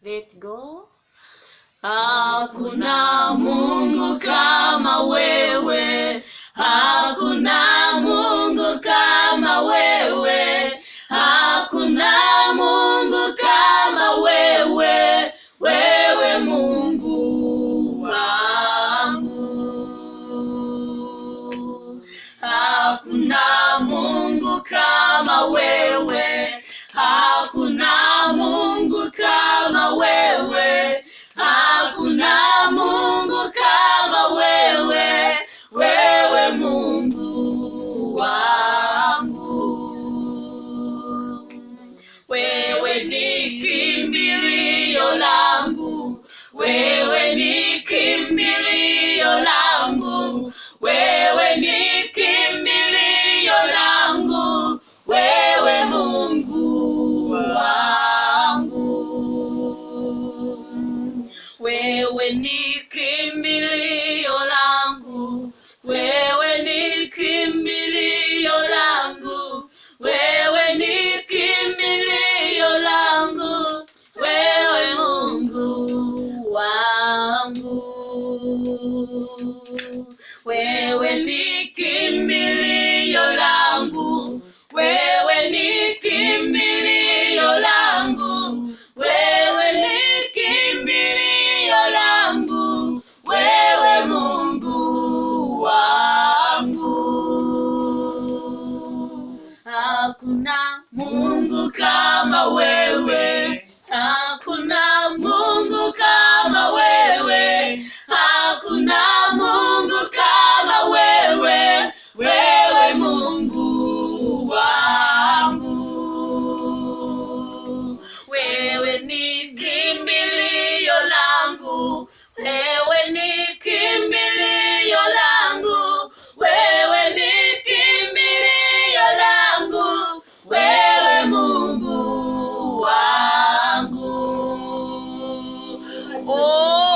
Let go. Hakuna Mungu kama wewe, hakuna Mungu kama wewe, hakuna Mungu kama wewe, wewe Mungu wangu. Hakuna Mungu kama wewe, hakuna Mungu kama wewe, hakuna Mungu kama wewe, wewe Mungu wangu. Wewe ni kimbilio langu, wewe ni kimbilio langu, wewe ni kimbilio langu, wewe Mungu wangu. Wewe ni kimbilio